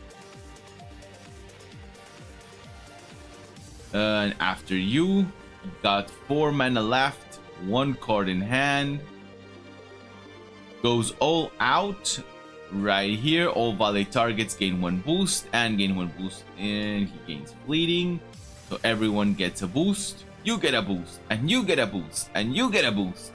And after you, he got 4 mana left, 1 card in hand. Goes all out. Right here, all valid targets gain 1 boost and gain 1 boost, and he gains fleeting. So everyone gets a boost. You get a boost, and you get a boost, and you get a boost.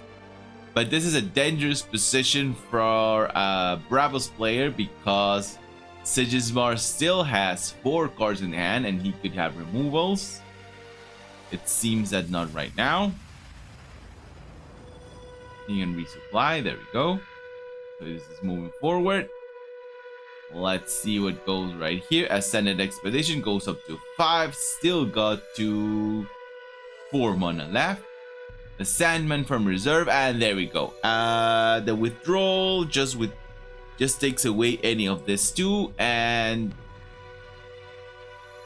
But this is a dangerous position for a Bravos player because Sigismar still has 4 cards in hand and he could have removals. It seems that not right now. He can resupply. There we go. So this is moving forward. Let's see what goes right here. Ascended Expedition goes up to 5. Still got to 4 mana left. The Sandman from reserve, and there we go. The withdrawal just takes away any of this too, and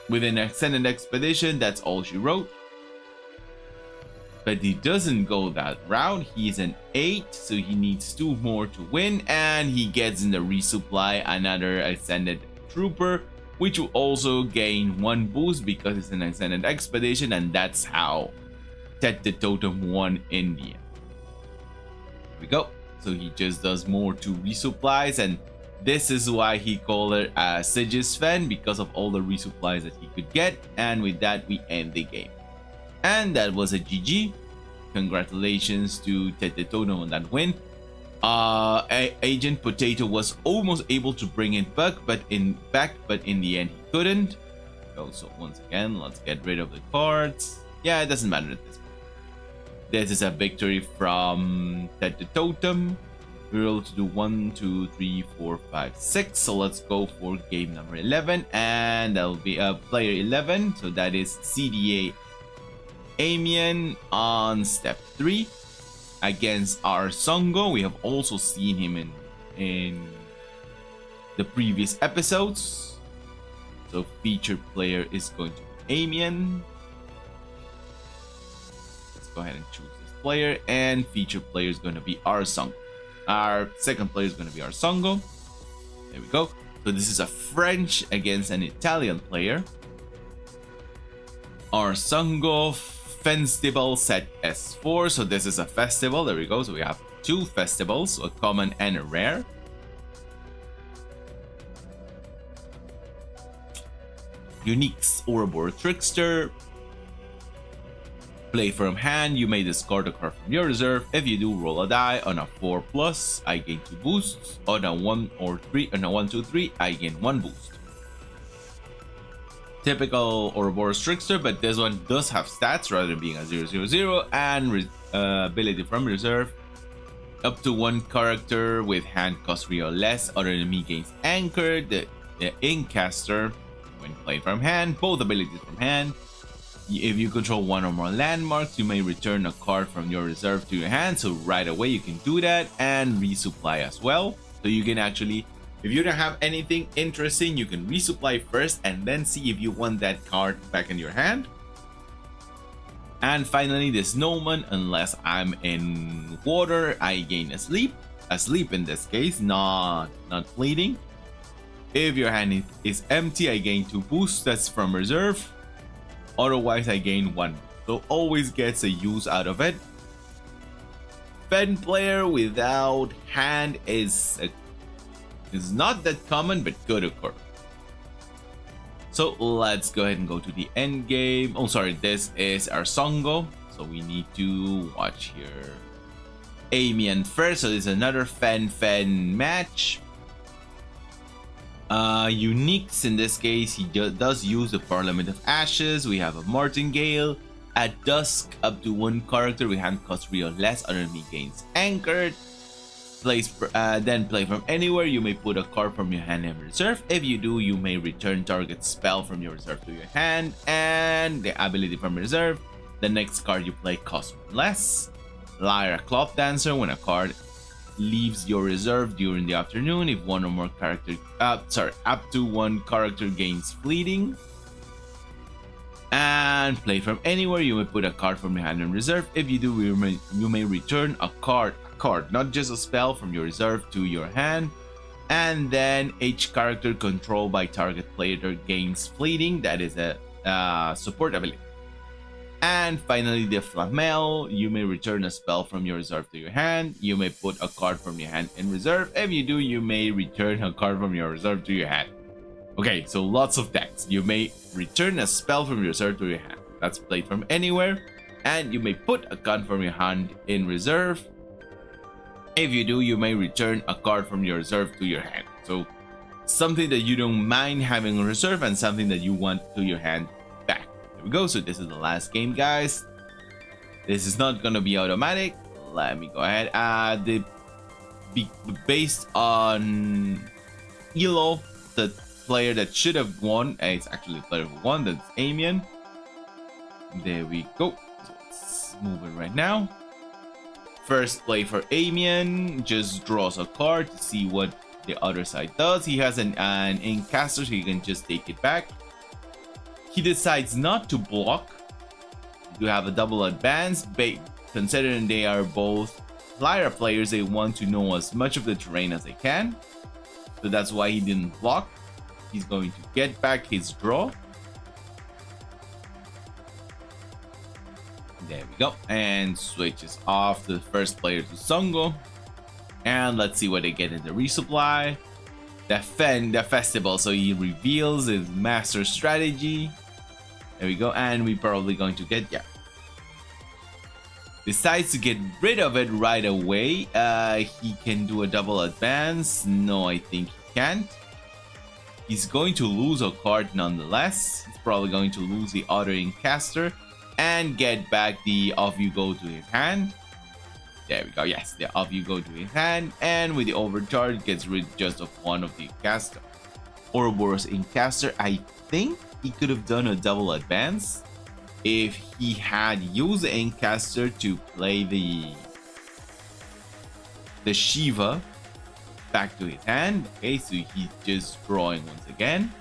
with an Ascended Expedition, that's all she wrote. But he doesn't go that route. He's an 8, so he needs 2 more to win, and he gets in the resupply another Ascended Trooper, which will also gain 1 boost because it's an Ascended Expedition, and that's how Tet the Totem won in the end. There we go. So he just does more 2 resupplies, and this is why he called it a Sigisfen, because of all the resupplies that he could get. And with that, we end the game. And that was a GG. Congratulations to Tet the Totem on that win. Agent Potato was almost able to bring it back, but in the end he couldn't. So once again, let's get rid of the cards. Yeah, it doesn't matter at this point. This is a victory from Tet the Totem. We were able to do 1, 2, 3, 4, 5, 6. So let's go for game number 11, and that'll be player 11. So that is CDA Amian on step 3 against our Songo. We have also seen him in the previous episodes. So featured player is going to be Amian. Let's go ahead and choose this player, and featured player is going to be our Songo. Our second player is going to be our Songo. There we go. So this is a French against an Italian player. Our Songo Festival set S4. So this is a festival. There we go. So we have 2 festivals, a common and a rare. Uniques Ouroboros Trickster. Play from hand. You may discard a card from your reserve. If you do, roll a die. On a 4+, I gain 2 boosts. On a 1 or 3, on a 1, 2, 3, I gain 1 boost. Typical Ouroboros Trickster, but this one does have stats rather than being a 0/0/0, and ability from reserve. Up to 1 character with hand cost 3 or less. Other enemy gains Anchor. The Inkcaster, when played from hand, both abilities from hand. If you control 1 or more landmarks, you may return a card from your reserve to your hand. So right away you can do that, and resupply as well. So you can actually, if you don't have anything interesting, you can resupply first and then see if you want that card back in your hand. And finally, the Snowman, unless I'm in water, I gain a sleep. A sleep in this case, not fleeting. If your hand is empty, I gain 2 boosts. That's from reserve. Otherwise, I gain 1. So always gets a use out of it. Fen player without hand is not that common, but could occur. So let's go ahead and go to the end game. Oh, sorry, this is our Songo. So we need to watch here. Amian first. So this is another Fen match. Uniques in this case, he does use the Parliament of Ashes. We have a Martingale. At dusk, up to 1 character with hand cost 3 or less, other enemy gains anchored. Then play from anywhere. You may put a card from your hand in reserve. If you do, you may return target spell from your reserve to your hand, and the ability from reserve. The next card you play costs 1 less. Lyra Cloth Dancer. When a card leaves your reserve during the afternoon, if one or more character, up to 1 character gains fleeting. And play from anywhere. You may put a card from your hand in reserve. If you do, you may return a card, not just a spell, from your reserve to your hand. And then each character controlled by target player gains fleeting. That is a support ability. And finally, the Flamel. You may return a spell from your reserve to your hand. You may put a card from your hand in reserve. If you do, you may return a card from your reserve to your hand. Okay, so lots of text. You may return a spell from your reserve to your hand. That's played from anywhere. And you may put a card from your hand in reserve. If you do, you may return a card from your reserve to your hand. So something that you don't mind having in reserve and something that you want to your hand back. There we go. So this is the last game, guys. This is not gonna be automatic. Let me go ahead. Based on ELO, the player that should have won, it's actually the player who won, that's Amian. There we go. So let's move it right now. First play for Amian, just draws a card to see what the other side does. He has an Incaster, so he can just take it back. He decides not to block. You have a double advance. Considering they are both Lyra players, they want to know as much of the terrain as they can. So that's why he didn't block. He's going to get back his draw. There we go. And switches off the first player to Songo. And let's see what they get in the resupply. The festival. So he reveals his master strategy. There we go. And we're probably going to get, yeah. Decides to get rid of it right away. He can do a double advance. No, I think he can't. He's going to lose a card nonetheless. He's probably going to lose the other Incaster and get back the Off You Go to his hand. There we go. Yes, the Off You Go to his hand. And with the overcharge, gets rid just of one of the Incaster. Ouroboros Incaster, I think he could have done a double advance if he had used the Incaster to play the Shiva back to his hand. Okay, so he's just drawing once again.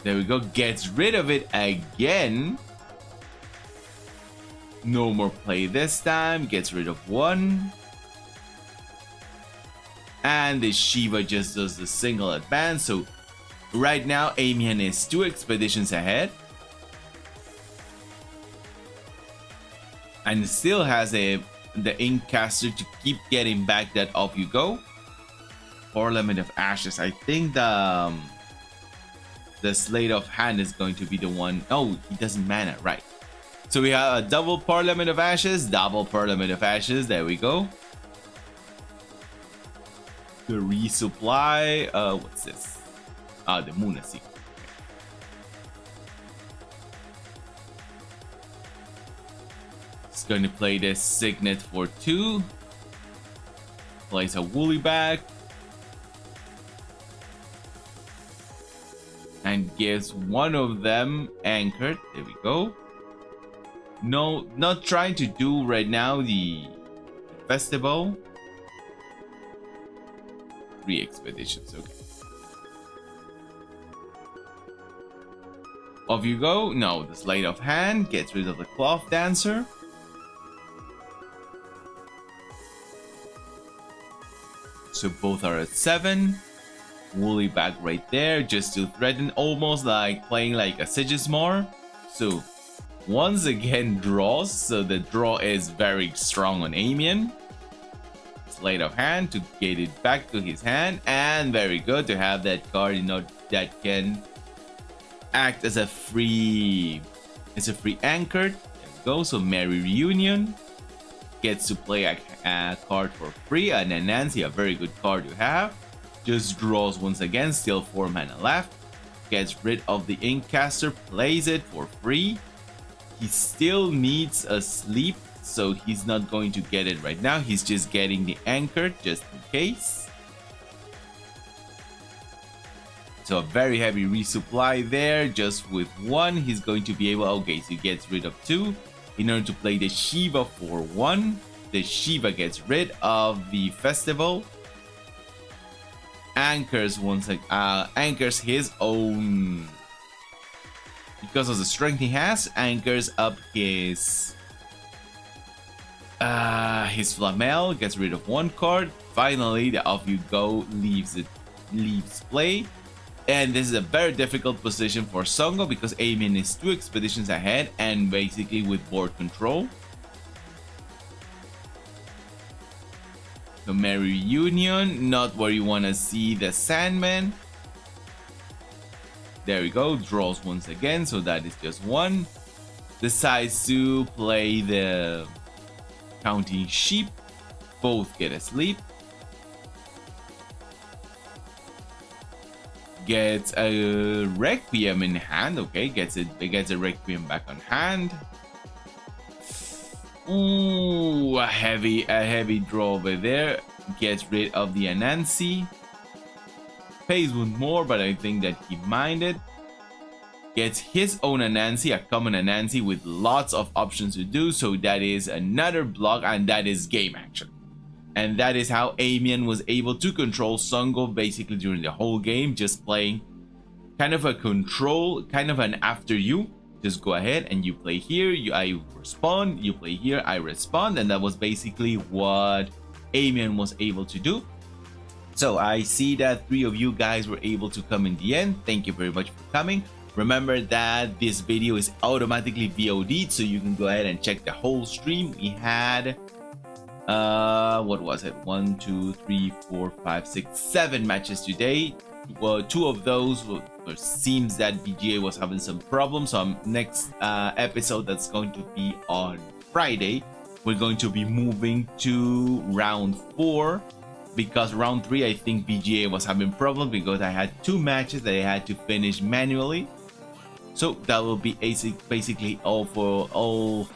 There we go. Gets rid of it again. No more play this time. Gets rid of one. And the Shiva just does the single advance. So right now, Amian is 2 expeditions ahead. And still has the Incaster to keep getting back that Off You Go. Parliament of Ashes. I think the Slate of Hand is going to be the one. Oh, he doesn't mana, right. So we have a double Parliament of Ashes, double Parliament of Ashes. There we go. The resupply. What's this? The Munasi. It's going to play this Signet for 2. Plays a Woolly Bag. And gives one of them anchored. There we go. No, not trying to do right now the festival. 3 expeditions, okay. Off you go. No, the Sleight of Hand gets rid of the Cloth Dancer. So both are at 7. Woolly back right there just to threaten, almost like playing like a Sigismar. So once again draws, so the draw is very strong on Amian. Sleight of hand to get it back to his hand, and very good to have that card, you know, that can act as a free anchor. There we go. So Merry Reunion gets to play a card for free, and then Nancy, a very good card to have. Just draws once again, still 4 mana left. Gets rid of the Inkcaster, plays it for free. He still needs a sleep, so he's not going to get it right now. He's just getting the anchor just in case. So a very heavy resupply there. Just with 1, he's going to be able... Okay, so he gets rid of 2 in order to play the Shiva for 1. The Shiva gets rid of the Festival. Anchors anchors his own, because of the strength he has, anchors up his Flamel, gets rid of 1 card. Finally, the Off You Go leaves play. And this is a very difficult position for Songo because Amian is 2 expeditions ahead and basically with board control. So Merry Reunion, not where you want to see the Sandman. There we go, draws once again, so that is just 1. Decides to play the Counting Sheep. Both get asleep. Gets a Requiem in hand. Okay, gets a Requiem back on hand. Ooh, a heavy draw over there. Gets rid of the Anansi. Pays 1 more, but I think that he minded. Gets his own Anansi, a common Anansi with lots of options to do. So that is another block, and that is game action. And that is how Amian was able to control Songo basically during the whole game, just playing kind of a control, kind of an after you. Just go ahead and you play here, I respond, you play here, I respond, and that was basically what Amian was able to do. So I see that 3 of you guys were able to come in the end. Thank you very much for coming. Remember that this video is automatically VOD'd, so you can go ahead and check the whole stream. We had what was it, 1 2 3 4 5 6 7 matches today. Well, 2 of those seems that VGA was having some problems. So next episode, that's going to be on Friday, we're going to be moving to round 4, because round 3 I think VGA was having problems because I had 2 matches that I had to finish manually. So that will be basically that'll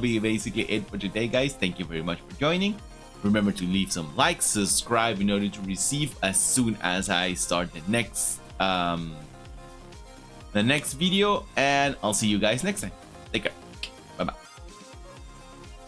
be basically it for today, guys. Thank you very much for joining. Remember to leave some likes, subscribe in order to receive as soon as I start the next video, and I'll see you guys next time. Take care.